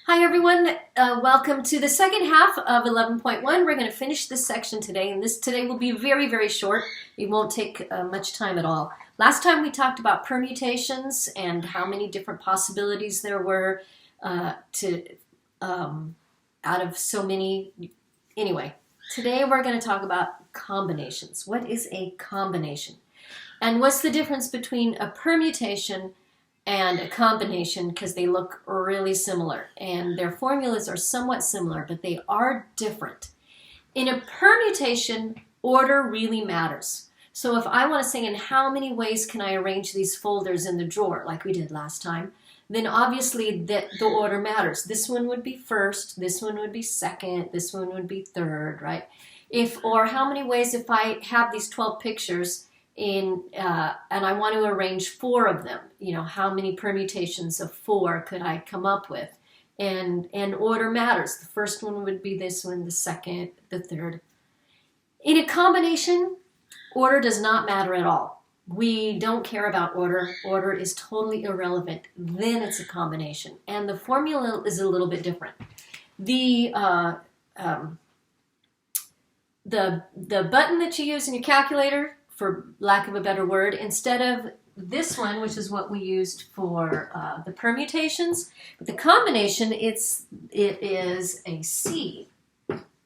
Hi everyone, welcome to the second half of 11.1. We're going to finish this section today, and this today will be very, very short. It won't take much time at all. Last time we talked about permutations and how many different possibilities there were out of so many. Anyway, today we're going to talk about combinations. What is a combination? And what's the difference between a permutation and a combination, because they look really similar and their formulas are somewhat similar, but they are different. In a permutation, order really matters. So if I want to say in how many ways can I arrange these folders in the drawer like we did last time, then obviously the order matters. This one would be first, this one would be second, this one would be third, right? Or how many ways if I have these 12 pictures and I want to arrange 4 of them, how many permutations of 4 could I come up with? And order matters. The first one would be this one, the second, the third. In a combination, order does not matter at all. We don't care about order. Order is totally irrelevant. Then it's a combination. And the formula is a little bit different. The button that you use in your calculator, for lack of a better word, instead of this one, which is what we used for the permutations, but the combination, it is a C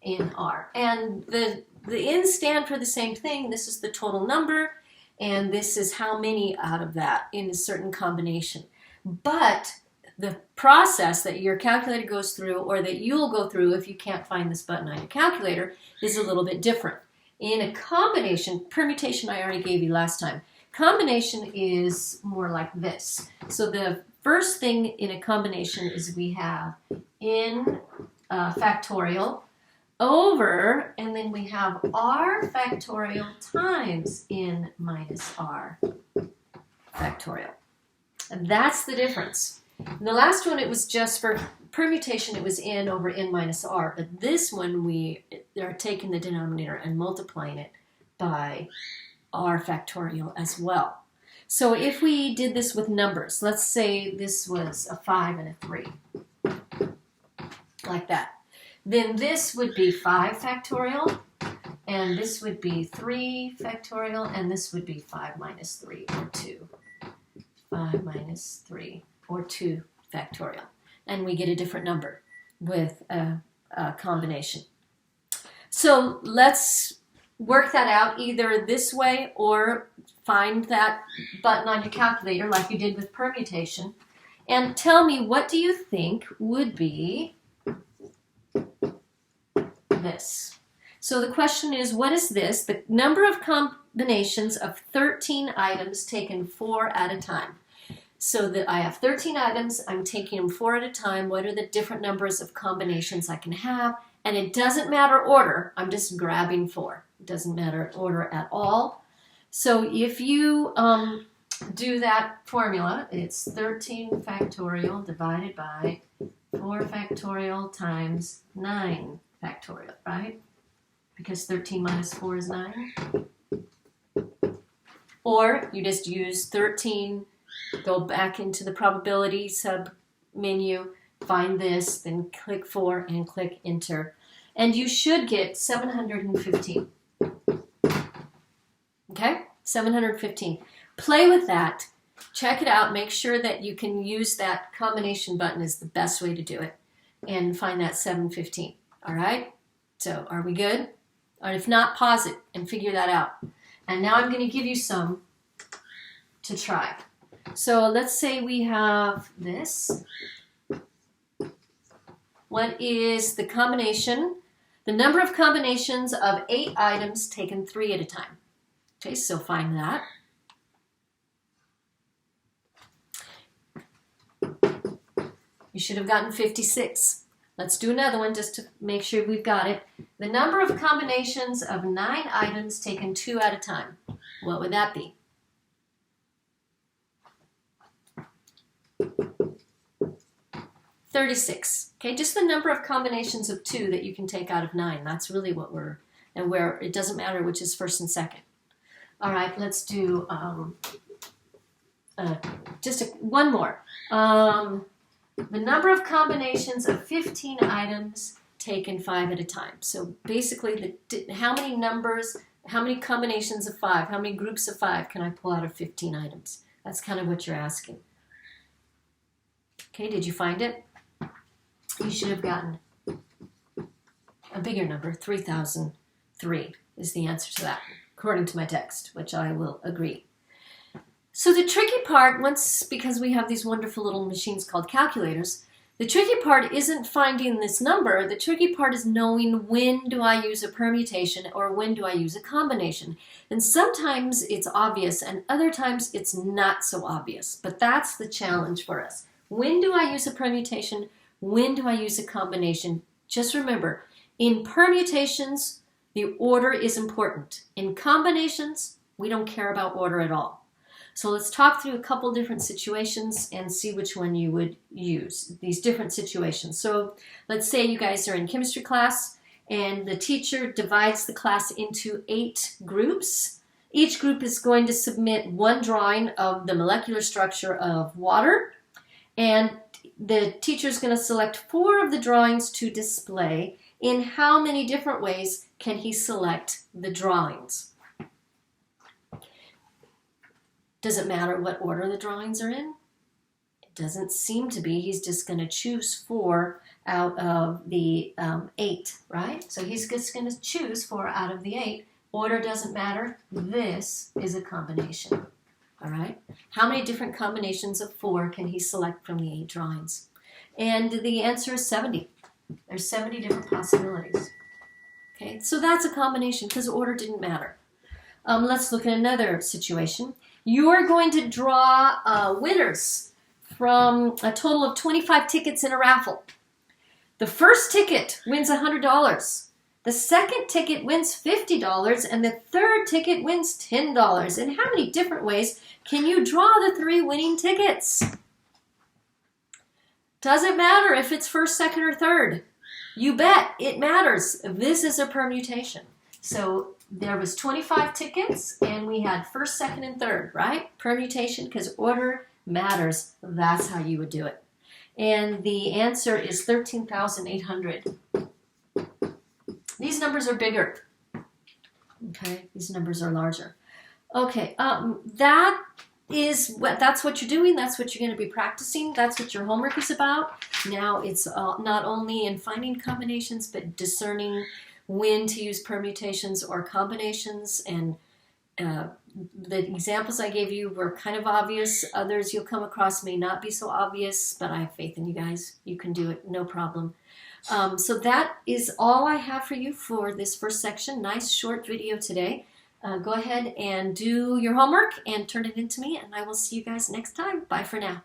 in R. And the N's stand for the same thing. This is the total number, and this is how many out of that in a certain combination. But the process that your calculator goes through, or that you'll go through if you can't find this button on your calculator, is a little bit different. In a combination, permutation I already gave you last time. Combination is more like this. So the first thing in a combination is we have n factorial over, and then we have r factorial times n minus r factorial. And that's the difference. And the last one, it was just for permutation, it was n over n minus r. But this one, we are taking the denominator and multiplying it by r factorial as well. So if we did this with numbers, let's say this was a 5 and a 3, like that. Then this would be 5 factorial, and this would be 3 factorial, and this would be 5 minus 3, or 2. 5 minus 3, or 2 factorial. And we get a different number with a combination. So let's work that out either this way, or find that button on your calculator like you did with permutation, and tell me, what do you think would be this? So the question is, what is this? The number of combinations of 13 items taken 4 at a time. So that I have 13 items, I'm taking them 4 at a time. What are the different numbers of combinations I can have? And it doesn't matter order, I'm just grabbing 4. It doesn't matter order at all. So if you do that formula, it's 13 factorial divided by 4 factorial times 9 factorial, right? Because 13 minus 4 is 9. Or you just use 13, go back into the probability sub menu, find this, then click 4 and click enter. And you should get 715. Okay? 715. Play with that. Check it out. Make sure that you can use that combination button is the best way to do it. And find that 715. All right? So are we good? Or if not, pause it and figure that out. And now I'm going to give you some to try. So let's say we have this. What is the combination? The number of combinations of 8 items taken 3 at a time. Okay, so find that. You should have gotten 56. Let's do another one just to make sure we've got it. The number of combinations of 9 items taken 2 at a time. What would that be? $36. Okay, just the number of combinations of 2 that you can take out of 9. That's really what we're, and where it doesn't matter which is first and second. All right, let's do just one more. The number of combinations of 15 items taken 5 at a time. So basically, how many combinations of 5, how many groups of 5 can I pull out of 15 items? That's kind of what you're asking. Okay, did you find it? You should have gotten a bigger number. 3,003 is the answer to that, according to my text, which I will agree. So the tricky part, because we have these wonderful little machines called calculators, the tricky part isn't finding this number. The tricky part is knowing when do I use a permutation or when do I use a combination. And sometimes it's obvious and other times it's not so obvious. But that's the challenge for us. When do I use a permutation? When do I use a combination? Just remember, in permutations, the order is important. In combinations, we don't care about order at all. So let's talk through a couple different situations and see which one you would use, these different situations. So let's say you guys are in chemistry class and the teacher divides the class into 8 groups. Each group is going to submit one drawing of the molecular structure of water, and the teacher is going to select 4 of the drawings to display. In how many different ways can he select the drawings? Does it matter what order the drawings are in? It doesn't seem to be. He's just going to choose 4 out of the 8, right? So he's just going to choose 4 out of the 8. Order doesn't matter. This is a combination, all right? How many different combinations of 4 can he select from the 8 drawings? And the answer is 70. There's 70 different possibilities. Okay, so that's a combination because order didn't matter. Let's look at another situation. You're going to draw winners from a total of 25 tickets in a raffle. The first ticket wins $100. The second ticket wins $50, and the third ticket wins $10. In how many different ways can you draw the 3 winning tickets? Doesn't matter if it's first, second, or third. You bet it matters. This is a permutation. So there was 25 tickets, and we had first, second, and third, right? Permutation, because order matters. That's how you would do it. And the answer is 13,800. These numbers are bigger. Okay, these numbers are larger. Okay, that's what you're doing. That's what you're going to be practicing. That's what your homework is about. Now it's not only in finding combinations, but discerning when to use permutations or combinations. And the examples I gave you were kind of obvious. Others you'll come across may not be so obvious, but I have faith in you guys. You can do it, no problem. So that is all I have for you for this first section. Nice short video today. Go ahead and do your homework and turn it in to me, and I will see you guys next time. Bye for now.